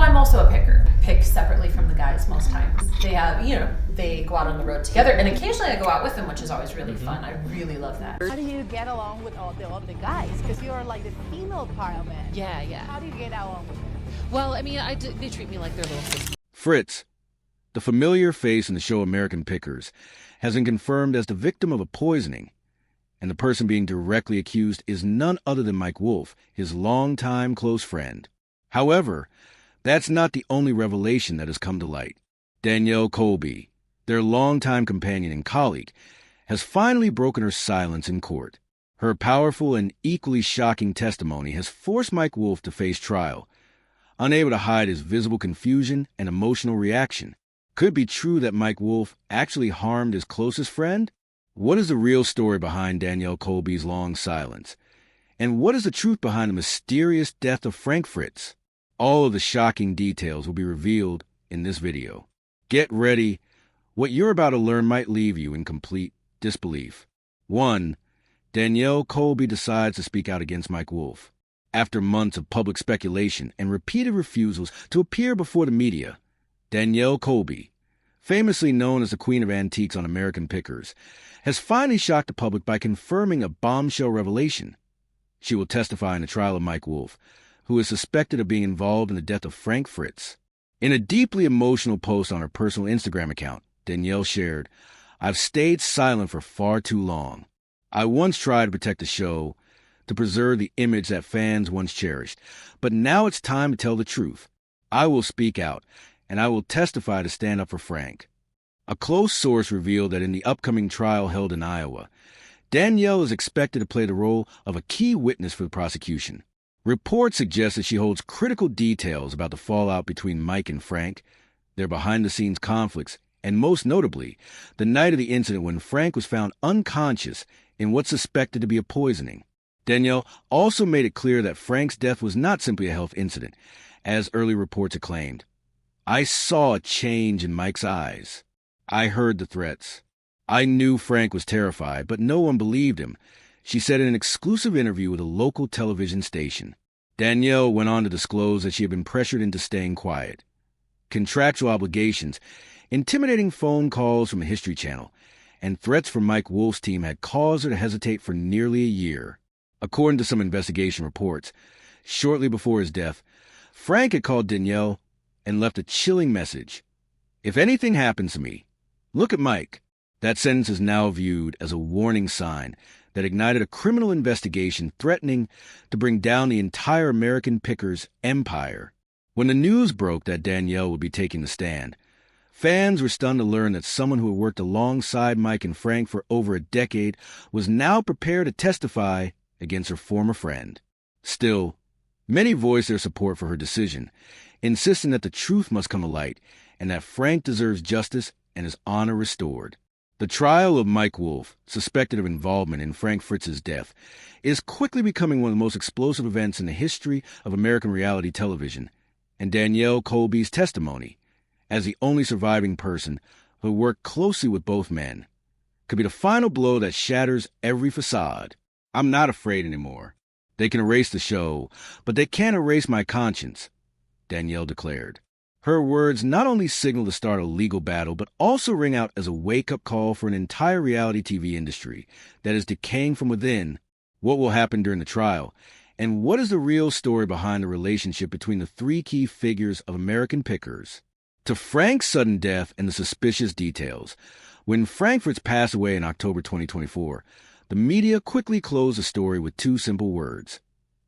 I'm also a picker. Pick separately from the guys most times. They have, they go out on the road together, and occasionally I go out with them, which is always really fun. I really love that. How do you get along with all the guys? Because you're like the female part of it. Yeah. How do you get along with them? Well, I mean, they treat me like their little sister. Fritz, the familiar face in the show American Pickers, has been confirmed as the victim of a poisoning, and the person being directly accused is none other than Mike Wolfe, his longtime close friend. However, that's not the only revelation that has come to light. Danielle Colby, their longtime companion and colleague, has finally broken her silence in court. Her powerful and equally shocking testimony has forced Mike Wolfe to face trial, unable to hide his visible confusion and emotional reaction. Could it be true that Mike Wolfe actually harmed his closest friend? What is the real story behind Danielle Colby's long silence? And what is the truth behind the mysterious death of Frank Fritz? All of the shocking details will be revealed in this video. Get ready. What you're about to learn might leave you in complete disbelief. 1. Danielle Colby decides to speak out against Mike Wolfe. After months of public speculation and repeated refusals to appear before the media, Danielle Colby, famously known as the Queen of Antiques on American Pickers, has finally shocked the public by confirming a bombshell revelation. She will testify in the trial of Mike Wolfe, who is suspected of being involved in the death of Frank Fritz. In a deeply emotional post on her personal Instagram account, Danielle shared, "I've stayed silent for far too long. I once tried to protect the show, to preserve the image that fans once cherished, but now it's time to tell the truth. I will speak out, and I will testify to stand up for Frank." A close source revealed that in the upcoming trial held in Iowa, Danielle is expected to play the role of a key witness for the prosecution. Reports suggest that she holds critical details about the fallout between Mike and Frank, their behind-the-scenes conflicts, and most notably, the night of the incident when Frank was found unconscious in what's suspected to be a poisoning. Danielle also made it clear that Frank's death was not simply a health incident, as early reports acclaimed. "I saw a change in Mike's eyes. I heard the threats. I knew Frank was terrified, but no one believed him," she said in an exclusive interview with a local television station. Danielle went on to disclose that she had been pressured into staying quiet. Contractual obligations, intimidating phone calls from the History Channel, and threats from Mike Wolfe's team had caused her to hesitate for nearly a year. According to some investigation reports, shortly before his death, Frank had called Danielle and left a chilling message. "If anything happens to me, look at Mike." That sentence is now viewed as a warning sign that ignited a criminal investigation threatening to bring down the entire American Pickers empire. When the news broke that Danielle would be taking the stand, fans were stunned to learn that someone who had worked alongside Mike and Frank for over a decade was now prepared to testify against her former friend. Still, many voiced their support for her decision, insisting that the truth must come to light and that Frank deserves justice and his honor restored. The trial of Mike Wolfe, suspected of involvement in Frank Fritz's death, is quickly becoming one of the most explosive events in the history of American reality television, and Danielle Colby's testimony, as the only surviving person who worked closely with both men, could be the final blow that shatters every facade. "I'm not afraid anymore. They can erase the show, but they can't erase my conscience," Danielle declared. Her words not only signal the start of a legal battle, but also ring out as a wake-up call for an entire reality TV industry that is decaying from within. What will happen during the trial? And what is the real story behind the relationship between the three key figures of American Pickers? To Frank's sudden death and the suspicious details. When Frank Fritz passed away in October 2024, the media quickly closed the story with two simple words: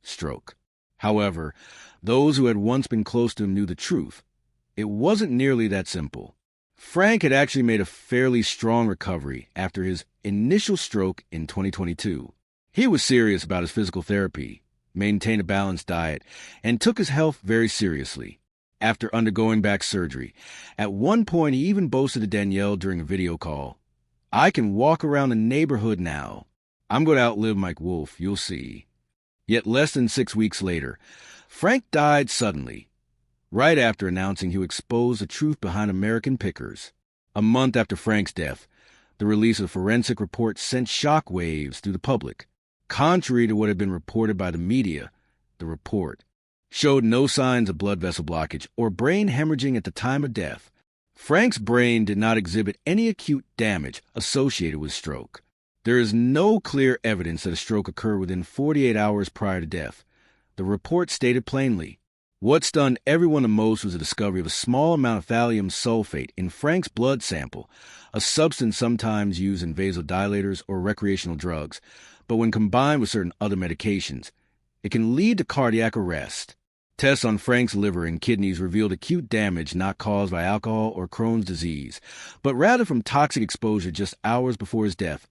stroke. However, those who had once been close to him knew the truth. It wasn't nearly that simple. Frank had actually made a fairly strong recovery after his initial stroke in 2022. He was serious about his physical therapy, maintained a balanced diet, and took his health very seriously. After undergoing back surgery, at one point he even boasted to Danielle during a video call, "I can walk around the neighborhood now. I'm going to outlive Mike Wolfe, you'll see." Yet less than 6 weeks later, Frank died suddenly, right after announcing he would expose the truth behind American Pickers. A month after Frank's death, the release of forensic reports sent shockwaves through the public. Contrary to what had been reported by the media, the report, showed no signs of blood vessel blockage or brain hemorrhaging at the time of death. Frank's brain did not exhibit any acute damage associated with stroke. There is no clear evidence that a stroke occurred within 48 hours prior to death. The report stated plainly, what stunned everyone the most was the discovery of a small amount of thallium sulfate in Frank's blood sample, a substance sometimes used in vasodilators or recreational drugs, but when combined with certain other medications, it can lead to cardiac arrest. Tests on Frank's liver and kidneys revealed acute damage not caused by alcohol or Crohn's disease, but rather from toxic exposure just hours before his death,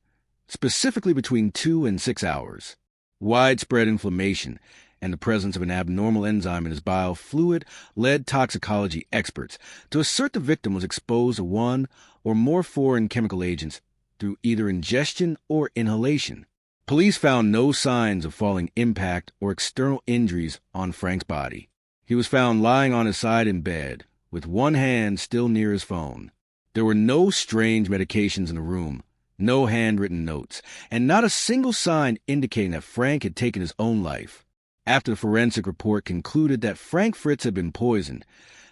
specifically between 2 and 6 hours. Widespread inflammation and the presence of an abnormal enzyme in his bile fluid led toxicology experts to assert the victim was exposed to one or more foreign chemical agents through either ingestion or inhalation. Police found no signs of falling impact or external injuries on Frank's body. He was found lying on his side in bed, with one hand still near his phone. There were no strange medications in the room, no handwritten notes, and not a single sign indicating that Frank had taken his own life. After the forensic report concluded that Frank Fritz had been poisoned,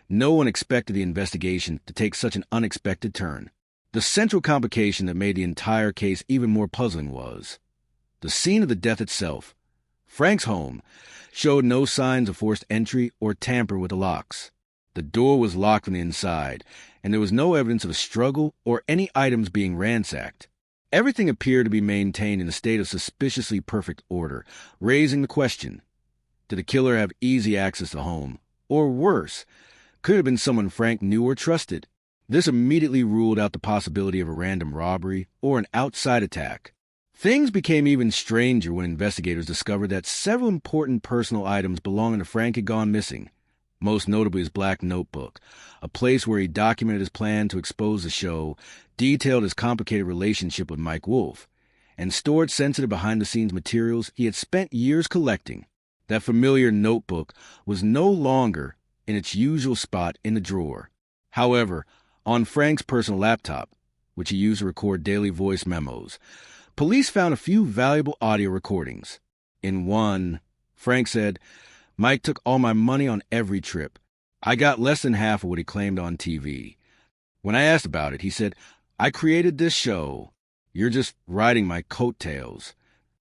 no one expected the investigation to take such an unexpected turn. The central complication that made the entire case even more puzzling was the scene of the death itself. Frank's home showed no signs of forced entry or tamper with the locks. The door was locked from the inside, and there was no evidence of a struggle or any items being ransacked. Everything appeared to be maintained in a state of suspiciously perfect order, raising the question, did the killer have easy access to the home? Or worse, could it have been someone Frank knew or trusted? This immediately ruled out the possibility of a random robbery or an outside attack. Things became even stranger when investigators discovered that several important personal items belonging to Frank had gone missing, most notably his black notebook, a place where he documented his plan to expose the show, detailed his complicated relationship with Mike Wolf, and stored sensitive behind-the-scenes materials he had spent years collecting. That familiar notebook was no longer in its usual spot in the drawer. However, on Frank's personal laptop, which he used to record daily voice memos, police found a few valuable audio recordings. In one, Frank said, "Mike took all my money on every trip. I got less than half of what he claimed on TV. When I asked about it, he said, I created this show. You're just riding my coattails."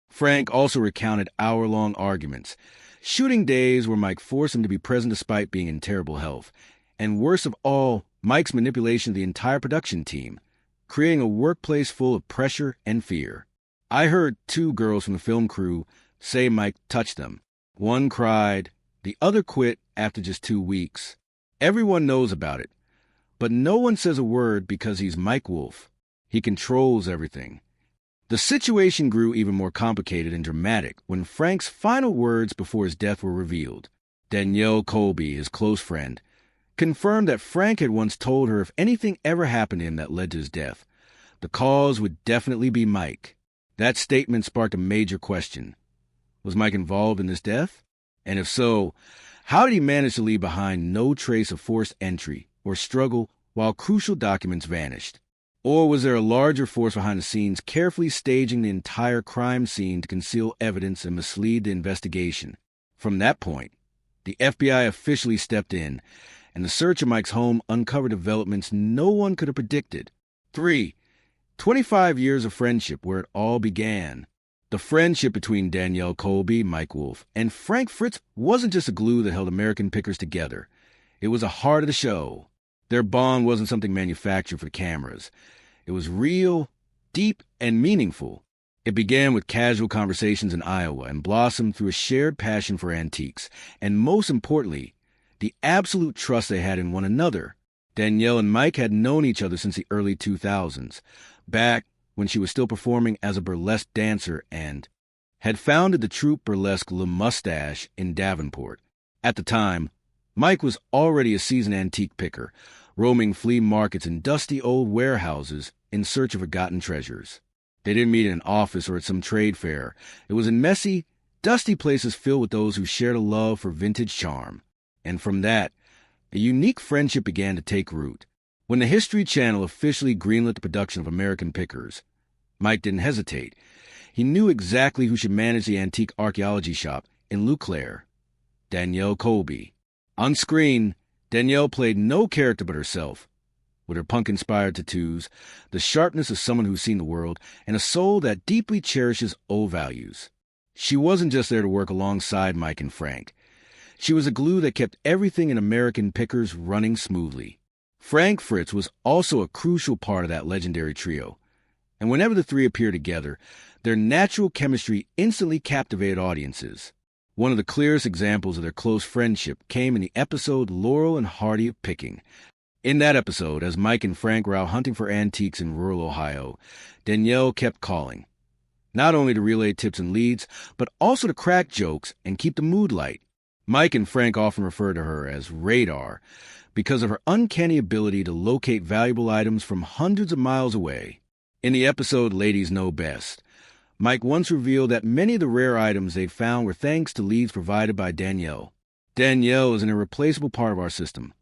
Frank also recounted hour-long arguments, shooting days where Mike forced him to be present despite being in terrible health, and worst of all, Mike's manipulation of the entire production team, creating a workplace full of pressure and fear. I heard 2 girls from the film crew say Mike touched them. One cried, the other quit after just 2 weeks. Everyone knows about it, but no one says a word because he's Mike Wolf. He controls everything. The situation grew even more complicated and dramatic when Frank's final words before his death were revealed. Danielle Colby, his close friend, confirmed that Frank had once told her if anything ever happened to him that led to his death, the cause would definitely be Mike. That statement sparked a major question. Was Mike involved in this death? And if so, how did he manage to leave behind no trace of forced entry or struggle while crucial documents vanished? Or was there a larger force behind the scenes carefully staging the entire crime scene to conceal evidence and mislead the investigation? From that point, the FBI officially stepped in, and the search of Mike's home uncovered developments no one could have predicted. 3. 25 years of friendship where it all began. The friendship between Danielle Colby, Mike Wolf, and Frank Fritz wasn't just a glue that held American Pickers together. It was the heart of the show. Their bond wasn't something manufactured for cameras. It was real, deep, and meaningful. It began with casual conversations in Iowa and blossomed through a shared passion for antiques, and most importantly, the absolute trust they had in one another. Danielle and Mike had known each other since the early 2000s, back when she was still performing as a burlesque dancer, and had founded the troupe burlesque Le Mustache in Davenport. At the time, Mike was already a seasoned antique picker, roaming flea markets and dusty old warehouses in search of forgotten treasures. They didn't meet in an office or at some trade fair. It was in messy, dusty places filled with those who shared a love for vintage charm. And from that, a unique friendship began to take root. When the History Channel officially greenlit the production of American Pickers, Mike didn't hesitate. He knew exactly who should manage the antique archaeology shop in Loup Clair. Danielle Colby. On screen, Danielle played no character but herself. With her punk-inspired tattoos, the sharpness of someone who's seen the world, and a soul that deeply cherishes old values. She wasn't just there to work alongside Mike and Frank. She was a glue that kept everything in American Pickers running smoothly. Frank Fritz was also a crucial part of that legendary trio. And whenever the three appeared together, their natural chemistry instantly captivated audiences. One of the clearest examples of their close friendship came in the episode Laurel and Hardy of Picking. In that episode, as Mike and Frank were out hunting for antiques in rural Ohio, Danielle kept calling. Not only to relay tips and leads, but also to crack jokes and keep the mood light. Mike and Frank often refer to her as Radar because of her uncanny ability to locate valuable items from hundreds of miles away. In the episode Ladies Know Best, Mike once revealed that many of the rare items they'd found were thanks to leads provided by Danielle. Danielle is an irreplaceable part of our system.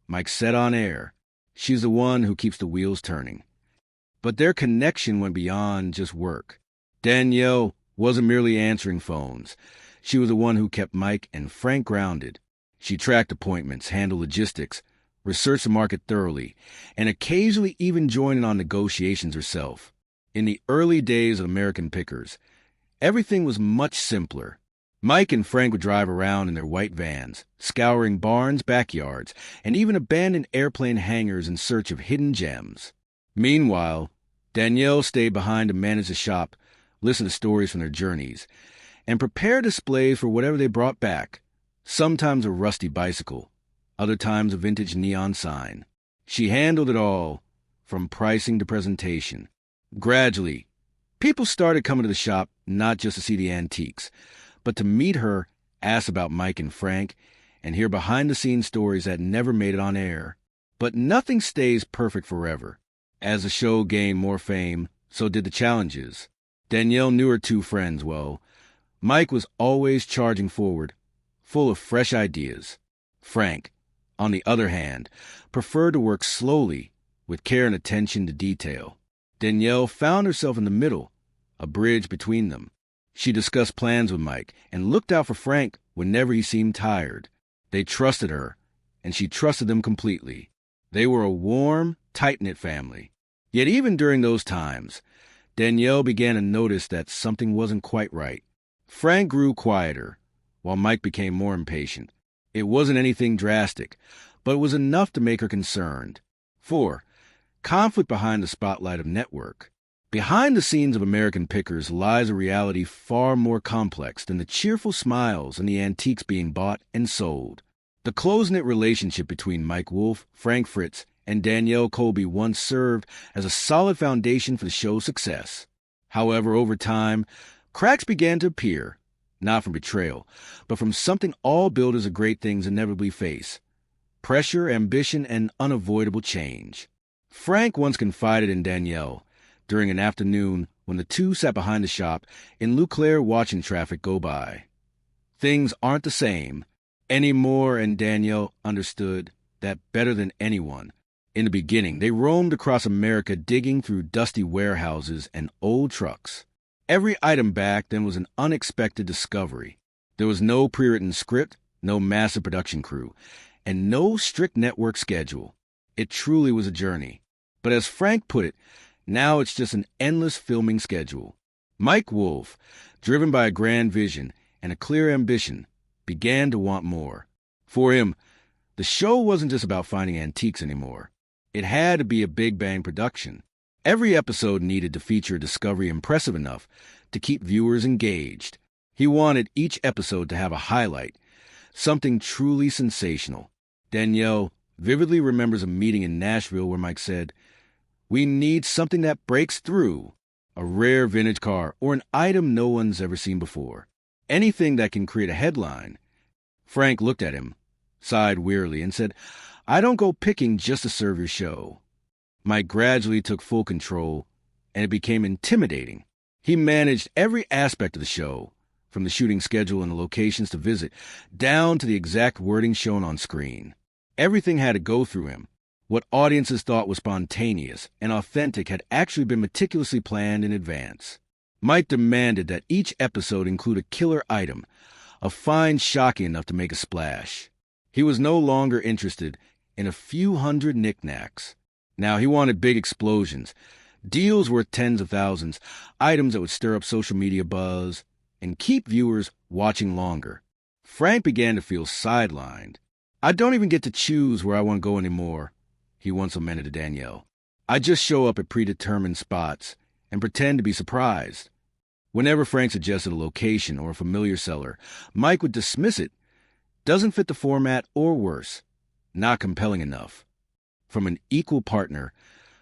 Mike said on air, she's the one who keeps the wheels turning. But their connection went beyond just work. Danielle wasn't merely answering phones. She was the one who kept Mike and Frank grounded. She tracked appointments, handled logistics, researched the market thoroughly, and occasionally even joined in on negotiations herself. In the early days of American Pickers, everything was much simpler. Mike and Frank would drive around in their white vans, scouring barns, backyards, and even abandoned airplane hangars in search of hidden gems. Meanwhile, Danielle stayed behind to manage the shop, listen to stories from their journeys, and prepare displays for whatever they brought back, sometimes a rusty bicycle, other times a vintage neon sign. She handled it all, from pricing to presentation. Gradually, people started coming to the shop not just to see the antiques, but to meet her, ask about Mike and Frank, and hear behind-the-scenes stories that never made it on air. But nothing stays perfect forever. As the show gained more fame, so did the challenges. Danielle knew her two friends well. Mike was always charging forward, full of fresh ideas. Frank, on the other hand, preferred to work slowly, with care and attention to detail. Danielle found herself in the middle, a bridge between them. She discussed plans with Mike and looked out for Frank whenever he seemed tired. They trusted her, and she trusted them completely. They were a warm, tight-knit family. Yet even during those times, Danielle began to notice that something wasn't quite right. Frank grew quieter, while Mike became more impatient. It wasn't anything drastic, but it was enough to make her concerned. 4. Conflict behind the spotlight of network. Behind the scenes of American Pickers lies a reality far more complex than the cheerful smiles and the antiques being bought and sold. The close-knit relationship between Mike Wolf, Frank Fritz, and Danielle Colby once served as a solid foundation for the show's success. However, over time, cracks began to appear, not from betrayal, but from something all builders of great things inevitably face: pressure, ambition, and unavoidable change. Frank once confided in Danielle during an afternoon when the two sat behind the shop in Eau Claire watching traffic go by. Things aren't the same anymore, and Danielle understood that better than anyone. In the beginning, they roamed across America digging through dusty warehouses and old trucks. Every item back then was an unexpected discovery. There was no pre-written script, no massive production crew, and no strict network schedule. It truly was a journey. But as Frank put it, now it's just an endless filming schedule. Mike Wolf, driven by a grand vision and a clear ambition, began to want more. For him, the show wasn't just about finding antiques anymore. It had to be a big bang production. Every episode needed to feature a discovery impressive enough to keep viewers engaged. He wanted each episode to have a highlight, something truly sensational. Danielle vividly remembers a meeting in Nashville where Mike said, "We need something that breaks through, a rare vintage car or an item no one's ever seen before. Anything that can create a headline." Frank looked at him, sighed wearily, and said, "I don't go picking just to serve your show." Mike gradually took full control, and it became intimidating. He managed every aspect of the show, from the shooting schedule and the locations to visit, down to the exact wording shown on screen. Everything had to go through him. What audiences thought was spontaneous and authentic had actually been meticulously planned in advance. Mike demanded that each episode include a killer item, a find shocking enough to make a splash. He was no longer interested in a few hundred knickknacks. Now he wanted big explosions, deals worth tens of thousands, items that would stir up social media buzz, and keep viewers watching longer. Frank began to feel sidelined. "I don't even get to choose where I want to go anymore," he once lamented to Danielle. "I just show up at predetermined spots and pretend to be surprised." Whenever Frank suggested a location or a familiar seller, Mike would dismiss it. "Doesn't fit the format," or worse, "not compelling enough." From an equal partner,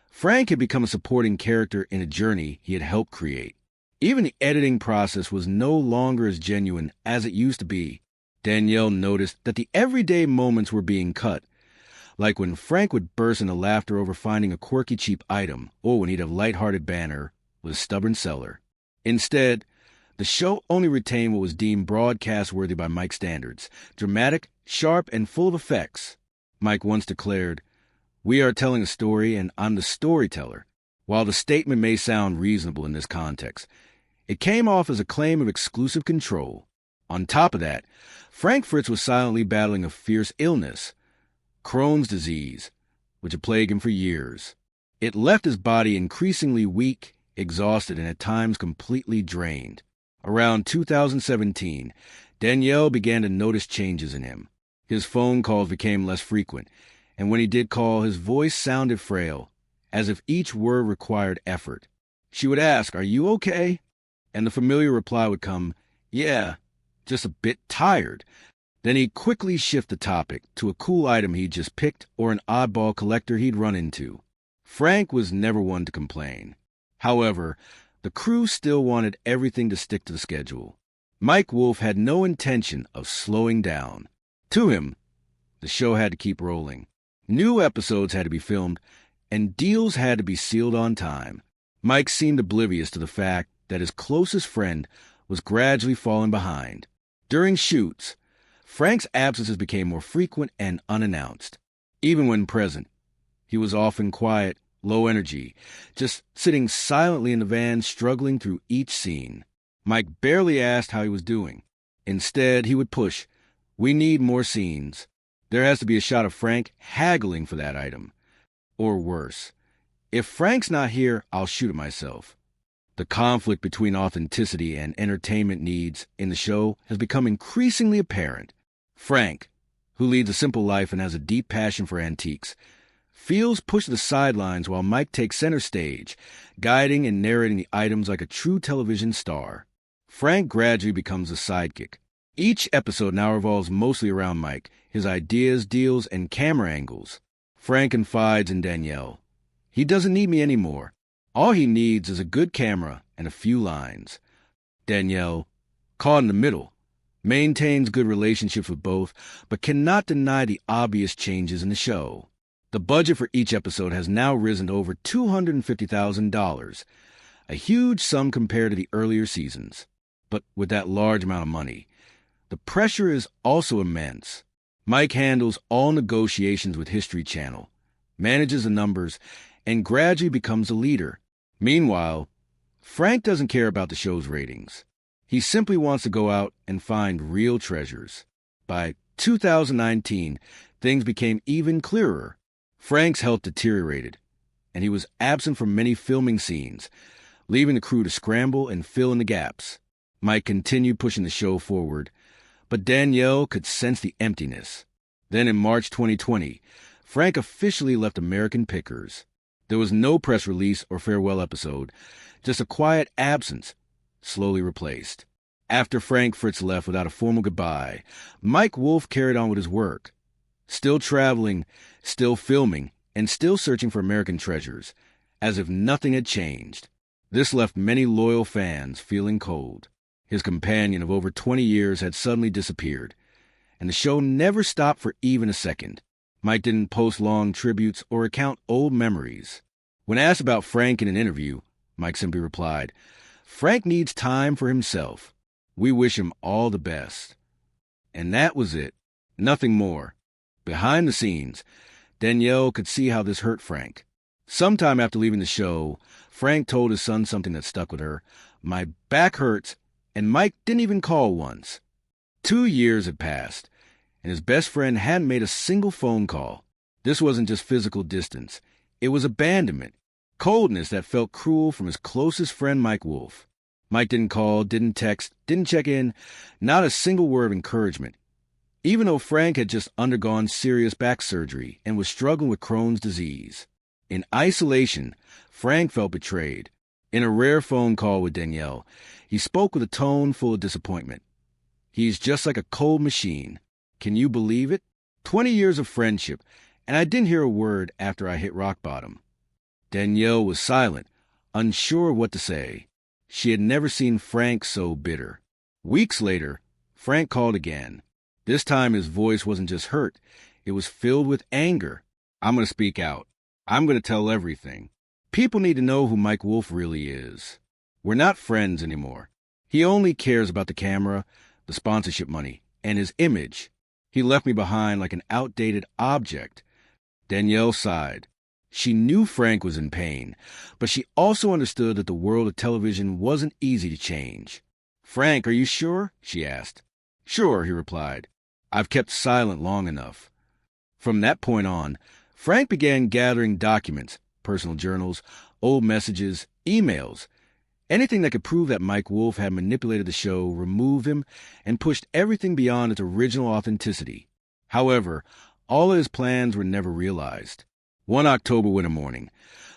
Frank had become a supporting character in a journey he had helped create. Even the editing process was no longer as genuine as it used to be. Danielle noticed that the everyday moments were being cut, like when Frank would burst into laughter over finding a quirky cheap item, or when he'd have lighthearted banter with a stubborn seller. Instead, the show only retained what was deemed broadcast-worthy by Mike's standards: dramatic, sharp, and full of effects. Mike once declared, "We are telling a story, and I'm the storyteller." While the statement may sound reasonable in this context, it came off as a claim of exclusive control. On top of that, Frank Fritz was silently battling a fierce illness, Crohn's disease, which had plagued him for years. It left his body increasingly weak, exhausted, and at times completely drained. Around 2017, Danielle began to notice changes in him. His phone calls became less frequent, and when he did call, his voice sounded frail, as if each word required effort. She would ask, "Are you okay?" And the familiar reply would come, "Yeah, just a bit tired." Then he'd quickly shift the topic to a cool item he'd just picked or an oddball collector he'd run into. Frank was never one to complain. However, the crew still wanted everything to stick to the schedule. Mike Wolf had no intention of slowing down. To him, the show had to keep rolling. New episodes had to be filmed, and deals had to be sealed on time. Mike seemed oblivious to the fact that his closest friend was gradually falling behind. During shoots, Frank's absences became more frequent and unannounced. Even when present, he was often quiet, low energy, just sitting silently in the van, struggling through each scene. Mike barely asked how he was doing. Instead, he would push, "We need more scenes. There has to be a shot of Frank haggling for that item." Or worse, "If Frank's not here, I'll shoot it myself." The conflict between authenticity and entertainment needs in the show has become increasingly apparent. Frank, who leads a simple life and has a deep passion for antiques, feels pushed to the sidelines while Mike takes center stage, guiding and narrating the items like a true television star. Frank gradually becomes a sidekick. Each episode now revolves mostly around Mike, his ideas, deals, and camera angles. Frank confides in Danielle. "He doesn't need me anymore. All he needs is a good camera and a few lines." Danielle, caught in the middle, maintains good relationships with both, but cannot deny the obvious changes in the show. The budget for each episode has now risen to over $250,000, a huge sum compared to the earlier seasons. But with that large amount of money, the pressure is also immense. Mike handles all negotiations with History Channel, manages the numbers, and gradually becomes a leader. Meanwhile, Frank doesn't care about the show's ratings. He simply wants to go out and find real treasures. By 2019, things became even clearer. Frank's health deteriorated, and he was absent from many filming scenes, leaving the crew to scramble and fill in the gaps. Mike continued pushing the show forward, but Danielle could sense the emptiness. Then in March 2020, Frank officially left American Pickers. There was no press release or farewell episode, just a quiet absence, slowly replaced. After Frank Fritz left without a formal goodbye, Mike Wolf carried on with his work. Still traveling, still filming, and still searching for American treasures, as if nothing had changed. This left many loyal fans feeling cold. His companion of over 20 years had suddenly disappeared, and the show never stopped for even a second. Mike didn't post long tributes or recount old memories. When asked about Frank in an interview, Mike simply replied, "Frank needs time for himself. We wish him all the best." And that was it. Nothing more. Behind the scenes, Danielle could see how this hurt Frank. Sometime after leaving the show, Frank told his son something that stuck with her. "My back hurts, and Mike didn't even call once." 2 years had passed, and his best friend hadn't made a single phone call. This wasn't just physical distance. It was abandonment, coldness that felt cruel from his closest friend, Mike Wolf. Mike didn't call, didn't text, didn't check in, not a single word of encouragement. Even though Frank had just undergone serious back surgery and was struggling with Crohn's disease. In isolation, Frank felt betrayed. In a rare phone call with Danielle, he spoke with a tone full of disappointment. He's just like a cold machine. Can you believe it? 20 years of friendship, and I didn't hear a word after I hit rock bottom. Danielle was silent, unsure of what to say. She had never seen Frank so bitter. Weeks later, Frank called again. This time his voice wasn't just hurt, it was filled with anger. I'm going to speak out. I'm going to tell everything. People need to know who Mike Wolf really is. We're not friends anymore. He only cares about the camera, the sponsorship money, and his image. He left me behind like an outdated object. Danielle sighed. She knew Frank was in pain, but she also understood that the world of television wasn't easy to change. Frank, are you sure? She asked. Sure, he replied. I've kept silent long enough. From that point on, Frank began gathering documents, personal journals, old messages, emails. Anything that could prove that Mike Wolf had manipulated the show removed him and pushed everything beyond its original authenticity. However, all of his plans were never realized. One October winter morning,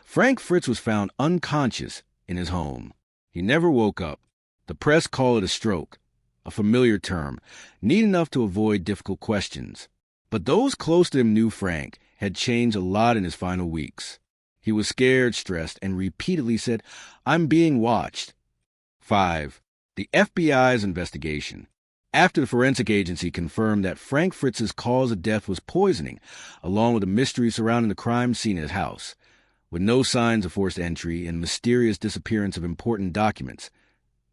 Frank Fritz was found unconscious in his home. He never woke up. The press called it a stroke, a familiar term, neat enough to avoid difficult questions. But those close to him knew Frank had changed a lot in his final weeks. He was scared, stressed, and repeatedly said, "I'm being watched." 5. The FBI's investigation. After the forensic agency confirmed that Frank Fritz's cause of death was poisoning, along with the mystery surrounding the crime scene at his house, with no signs of forced entry and mysterious disappearance of important documents,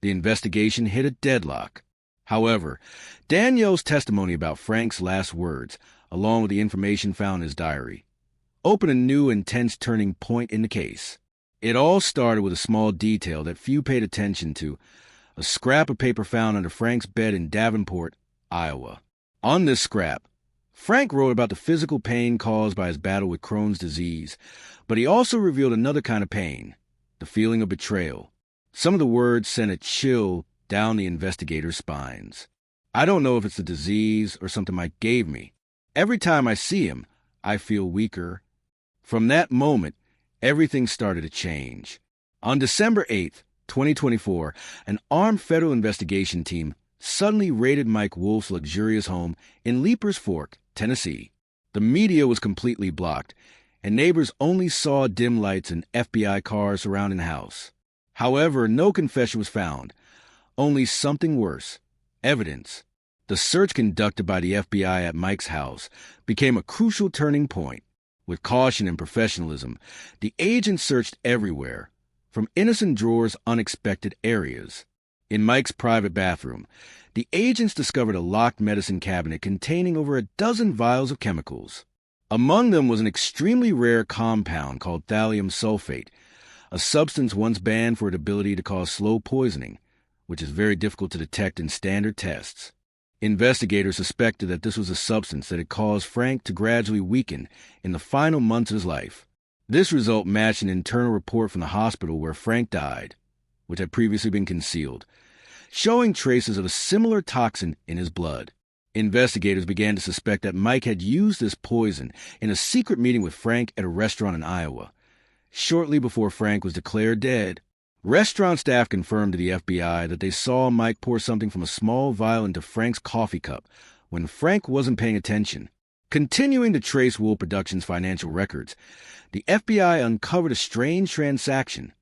the investigation hit a deadlock. However, Danielle's testimony about Frank's last words, along with the information found in his diary, opened a new intense turning point in the case. It all started with a small detail that few paid attention to: a scrap of paper found under Frank's bed in Davenport, Iowa. On this scrap, Frank wrote about the physical pain caused by his battle with Crohn's disease, but he also revealed another kind of pain, the feeling of betrayal. Some of the words sent a chill down the investigators' spines. "I don't know if it's the disease or something Mike gave me. Every time I see him, I feel weaker." From that moment, everything started to change. On December 8th, 2024, an armed federal investigation team suddenly raided Mike Wolf's luxurious home in Leapers Fork, Tennessee. The media was completely blocked, and neighbors only saw dim lights and FBI cars surrounding the house. However, no confession was found, only something worse: evidence. The search conducted by the FBI at Mike's house became a crucial turning point. With caution and professionalism, the agents searched everywhere, from innocent drawers to unexpected areas. In Mike's private bathroom, the agents discovered a locked medicine cabinet containing over a dozen vials of chemicals. Among them was an extremely rare compound called thallium sulfate, a substance once banned for its ability to cause slow poisoning, which is very difficult to detect in standard tests. Investigators suspected that this was a substance that had caused Frank to gradually weaken in the final months of his life. This result matched an internal report from the hospital where Frank died, which had previously been concealed, showing traces of a similar toxin in his blood. Investigators began to suspect that Mike had used this poison in a secret meeting with Frank at a restaurant in Iowa. Shortly before Frank was declared dead, restaurant staff confirmed to the FBI that they saw Mike pour something from a small vial into Frank's coffee cup when Frank wasn't paying attention. Continuing to trace Wolf Productions' financial records, the FBI uncovered a strange transaction.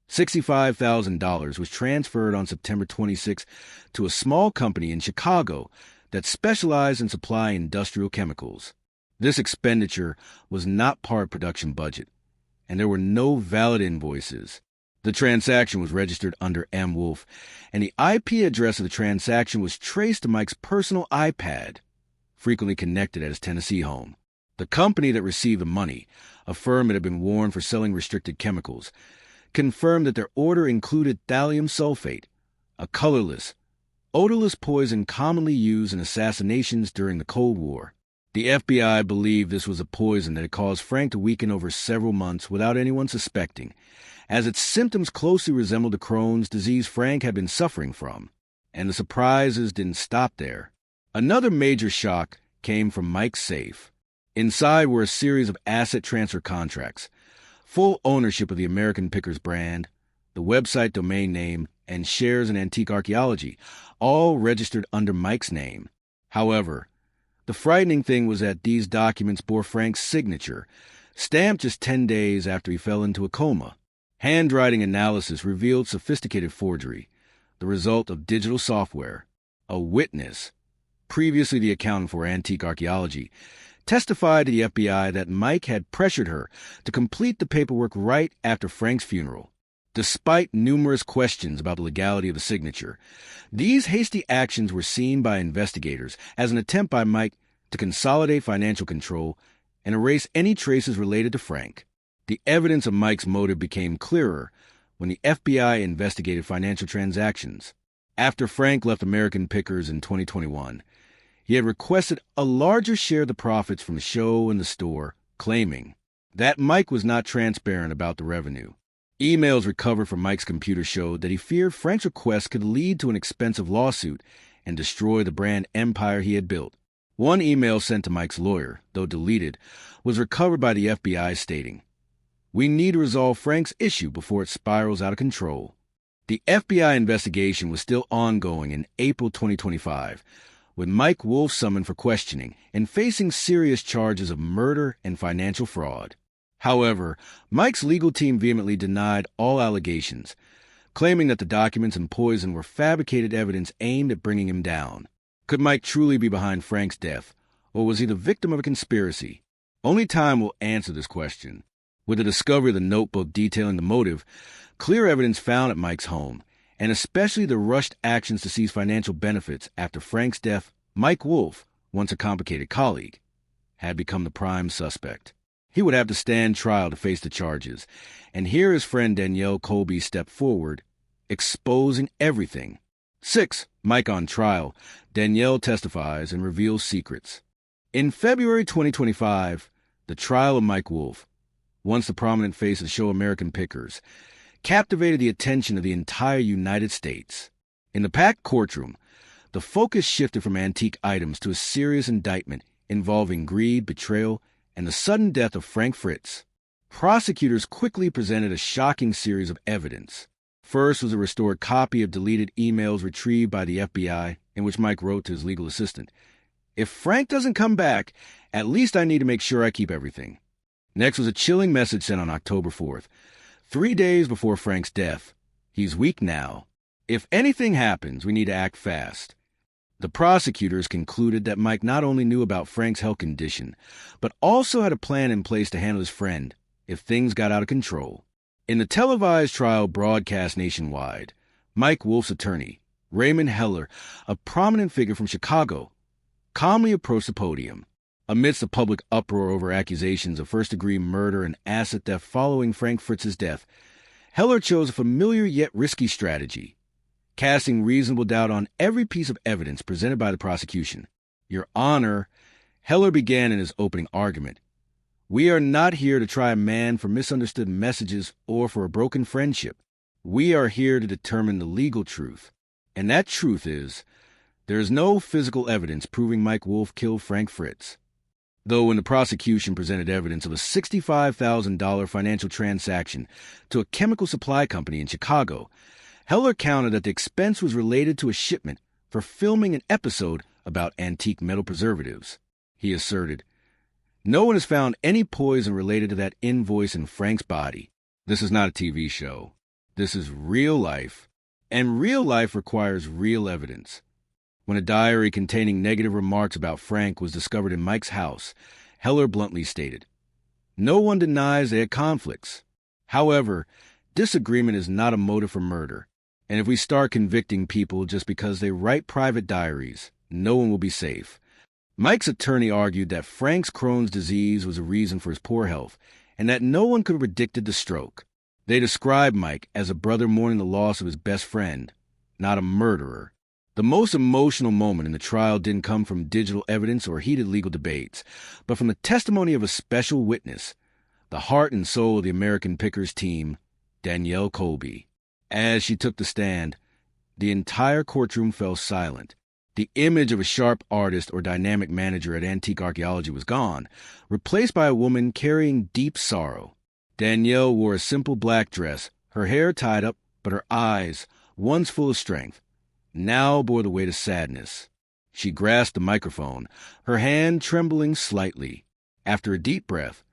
$65,000 was transferred on September 26 to a small company in Chicago that specialized in supplying industrial chemicals. This expenditure was not part of production budget, and there were no valid invoices. The transaction was registered under M. Wolf, and the IP address of the transaction was traced to Mike's personal iPad, frequently connected at his Tennessee home. The company that received the money, a firm that had been warned for selling restricted chemicals, confirmed that their order included thallium sulfate, a colorless, odorless poison commonly used in assassinations during the Cold War. The FBI believed this was a poison that had caused Frank to weaken over several months without anyone suspecting, as its symptoms closely resembled the Crohn's disease Frank had been suffering from. And the surprises didn't stop there. Another major shock came from Mike's safe. Inside were a series of asset transfer contracts, full ownership of the American Pickers brand, the website domain name, and shares in Antique Archaeology, all registered under Mike's name. However, the frightening thing was that these documents bore Frank's signature, stamped just 10 days after he fell into a coma. Handwriting analysis revealed sophisticated forgery, the result of digital software. A witness, previously the accountant for Antique Archaeology, testified to the FBI that Mike had pressured her to complete the paperwork right after Frank's funeral. Despite numerous questions about the legality of the signature, these hasty actions were seen by investigators as an attempt by Mike to consolidate financial control and erase any traces related to Frank. The evidence of Mike's motive became clearer when the FBI investigated financial transactions. After Frank left American Pickers in 2021, he had requested a larger share of the profits from the show and the store, claiming that Mike was not transparent about the revenue. Emails recovered from Mike's computer showed that he feared Frank's request could lead to an expensive lawsuit and destroy the brand empire he had built. One email sent to Mike's lawyer, though deleted, was recovered by the FBI stating, "We need to resolve Frank's issue before it spirals out of control." The FBI investigation was still ongoing in April 2025, with Mike Wolf summoned for questioning and facing serious charges of murder and financial fraud. However, Mike's legal team vehemently denied all allegations, claiming that the documents and poison were fabricated evidence aimed at bringing him down. Could Mike truly be behind Frank's death, or was he the victim of a conspiracy? Only time will answer this question. With the discovery of the notebook detailing the motive, clear evidence found at Mike's home, and especially the rushed actions to seize financial benefits after Frank's death, Mike Wolf, once a complicated colleague, had become the prime suspect. He would have to stand trial to face the charges, and here his friend Danielle Colby stepped forward, exposing everything. 6. Mike on trial. Danielle testifies and reveals secrets. In February 2025, the trial of Mike Wolf, once the prominent face of the show American Pickers, captivated the attention of the entire United States. In the packed courtroom, the focus shifted from antique items to a serious indictment involving greed, betrayal, and the sudden death of Frank Fritz. Prosecutors quickly presented a shocking series of evidence. First was a restored copy of deleted emails retrieved by the FBI, in which Mike wrote to his legal assistant, "If Frank doesn't come back, at least I need to make sure I keep everything." Next was a chilling message sent on October 4th, 3 days before Frank's death. "He's weak now. If anything happens, we need to act fast." The prosecutors concluded that Mike not only knew about Frank's health condition, but also had a plan in place to handle his friend if things got out of control. In the televised trial broadcast nationwide, Mike Wolf's attorney, Raymond Heller, a prominent figure from Chicago, calmly approached the podium. Amidst the public uproar over accusations of first-degree murder and asset theft following Frank Fritz's death, Heller chose a familiar yet risky strategy, casting reasonable doubt on every piece of evidence presented by the prosecution. "Your Honor," Heller began in his opening argument, "we are not here to try a man for misunderstood messages or for a broken friendship. We are here to determine the legal truth. And that truth is, there is no physical evidence proving Mike Wolf killed Frank Fritz." Though when the prosecution presented evidence of a $65,000 financial transaction to a chemical supply company in Chicago, Heller countered that the expense was related to a shipment for filming an episode about antique metal preservatives. He asserted, "No one has found any poison related to that invoice in Frank's body. This is not a TV show. This is real life, and real life requires real evidence." When a diary containing negative remarks about Frank was discovered in Mike's house, Heller bluntly stated, "No one denies they had conflicts. However, disagreement is not a motive for murder. And if we start convicting people just because they write private diaries, no one will be safe." Mike's attorney argued that Frank's Crohn's disease was a reason for his poor health, and that no one could have predicted the stroke. They described Mike as a brother mourning the loss of his best friend, not a murderer. The most emotional moment in the trial didn't come from digital evidence or heated legal debates, but from the testimony of a special witness, the heart and soul of the American Pickers team, Danielle Colby. As she took the stand, the entire courtroom fell silent. The image of a sharp artist or dynamic manager at Antique Archaeology was gone, replaced by a woman carrying deep sorrow. Danielle wore a simple black dress, her hair tied up, but her eyes, once full of strength, now bore the weight of sadness. She grasped the microphone, her hand trembling slightly. After a deep breath,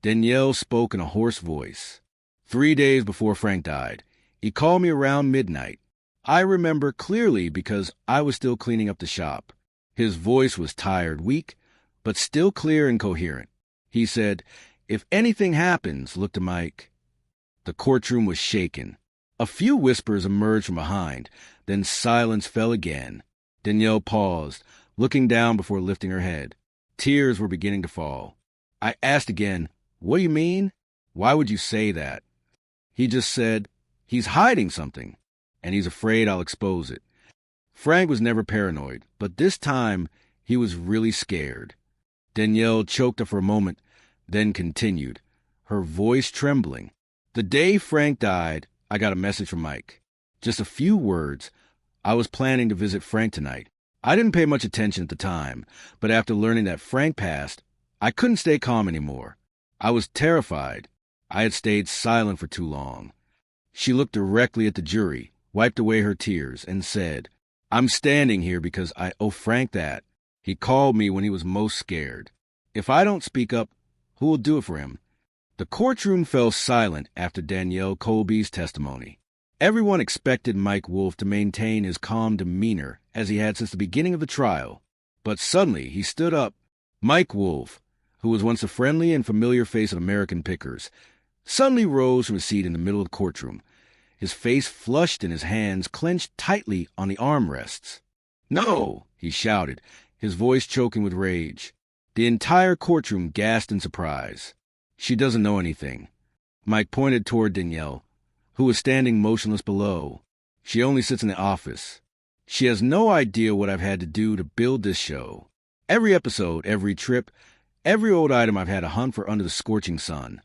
Danielle spoke in a hoarse voice. 3 days before Frank died, he called me around midnight. I remember clearly because I was still cleaning up the shop. His voice was tired, weak, but still clear and coherent. He said, "If anything happens, look to Mike." The courtroom was shaken. A few whispers emerged from behind, then silence fell again. Danielle paused, looking down before lifting her head. Tears were beginning to fall. I asked again, "What do you mean? Why would you say that?" He just said, "He's hiding something, and he's afraid I'll expose it." Frank was never paranoid, but this time he was really scared. Danielle choked up for a moment, then continued, her voice trembling. "The day Frank died, I got a message from Mike. Just a few words. I was planning to visit Frank tonight. I didn't pay much attention at the time, but after learning that Frank passed, I couldn't stay calm anymore. I was terrified. I had stayed silent for too long." She looked directly at the jury, wiped away her tears, and said, "I'm standing here because I owe Frank that. He called me when he was most scared. If I don't speak up, who will do it for him?" The courtroom fell silent after Danielle Colby's testimony. Everyone expected Mike Wolfe to maintain his calm demeanor as he had since the beginning of the trial. But suddenly he stood up. Mike Wolfe, who was once a friendly and familiar face of American Pickers, suddenly rose from his seat in the middle of the courtroom, his face flushed and his hands clenched tightly on the armrests. "No!" he shouted, his voice choking with rage. The entire courtroom gasped in surprise. "She doesn't know anything." Mike pointed toward Danielle, who was standing motionless below. "She only sits in the office. She has no idea what I've had to do to build this show. Every episode, every trip, every old item I've had to hunt for under the scorching sun.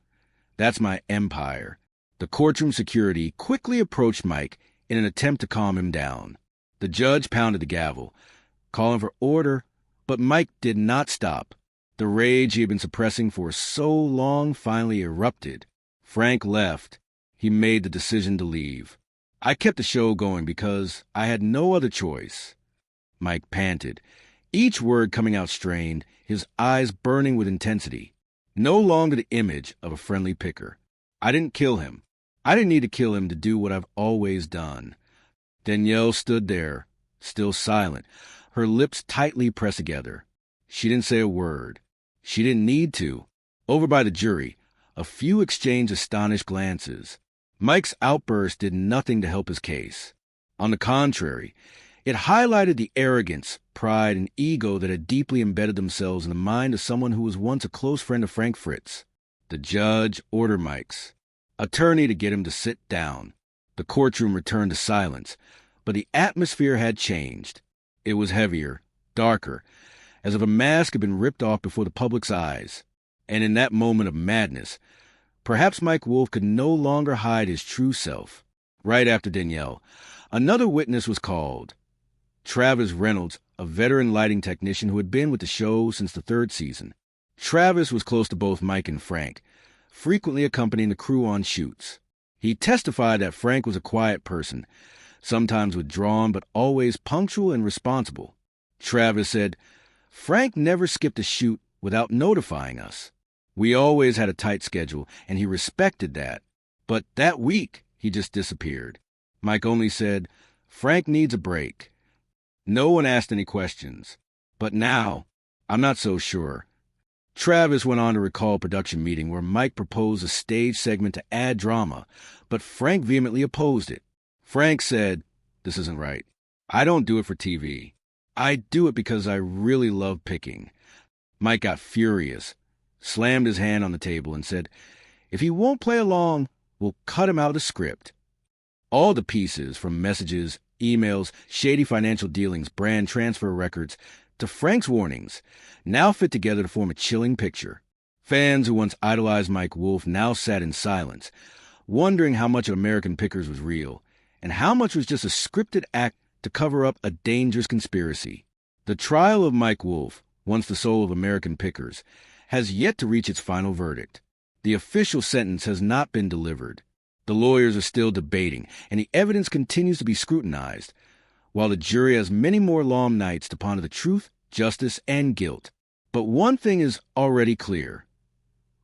That's my empire." The courtroom security quickly approached Mike in an attempt to calm him down. The judge pounded the gavel, calling for order, but Mike did not stop. The rage he had been suppressing for so long finally erupted. Frank left. He made the decision to leave. I kept the show going because I had no other choice. Mike panted, each word coming out strained, his eyes burning with intensity. No longer the image of a friendly picker. I didn't kill him. I didn't need to kill him to do what I've always done. Danielle stood there, still silent, her lips tightly pressed together. She didn't say a word. She didn't need to. Over by the jury, a few exchanged astonished glances. Mike's outburst did nothing to help his case. On the contrary, it highlighted the arrogance, pride, and ego that had deeply embedded themselves in the mind of someone who was once a close friend of Frank Fritz. The judge ordered Mike's attorney to get him to sit down. The courtroom returned to silence, but the atmosphere had changed. It was heavier, darker, as if a mask had been ripped off before the public's eyes. And in that moment of madness, perhaps Mike Wolfe could no longer hide his true self. Right after Danielle, another witness was called. Travis Reynolds, a veteran lighting technician who had been with the show since the 3rd season. Travis was close to both Mike and Frank, frequently accompanying the crew on shoots. He testified that Frank was a quiet person, sometimes withdrawn but always punctual and responsible. Travis said, "Frank never skipped a shoot without notifying us. We always had a tight schedule, and he respected that. But that week, he just disappeared." Mike only said, "Frank needs a break." No one asked any questions. But now, I'm not so sure. Travis went on to recall a production meeting where Mike proposed a stage segment to add drama, but Frank vehemently opposed it. Frank said, "This isn't right. I don't do it for TV. I do it because I really love picking." Mike got furious, slammed his hand on the table, and said, "If he won't play along, we'll cut him out of the script." All the pieces, from messages, emails, shady financial dealings, brand transfer records, to Frank's warnings, now fit together to form a chilling picture. Fans who once idolized Mike Wolfe now sat in silence, wondering how much of American Pickers was real, and how much was just a scripted act to cover up a dangerous conspiracy. The trial of Mike Wolfe, once the soul of American Pickers, has yet to reach its final verdict. The official sentence has not been delivered. The lawyers are still debating, and the evidence continues to be scrutinized, while the jury has many more long nights to ponder the truth, justice, and guilt. But one thing is already clear.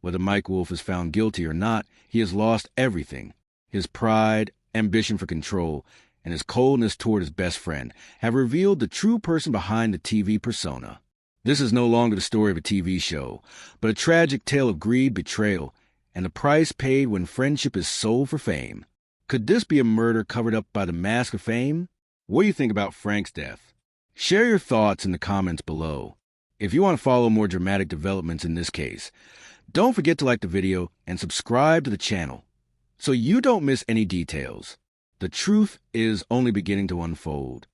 Whether Mike Wolfe is found guilty or not, he has lost everything. His pride, ambition for control, and his coldness toward his best friend have revealed the true person behind the TV persona. This is no longer the story of a TV show, but a tragic tale of greed, betrayal, and the price paid when friendship is sold for fame. Could this be a murder covered up by the mask of fame? What do you think about Frank's death? Share your thoughts in the comments below. If you want to follow more dramatic developments in this case, don't forget to like the video and subscribe to the channel so you don't miss any details. The truth is only beginning to unfold.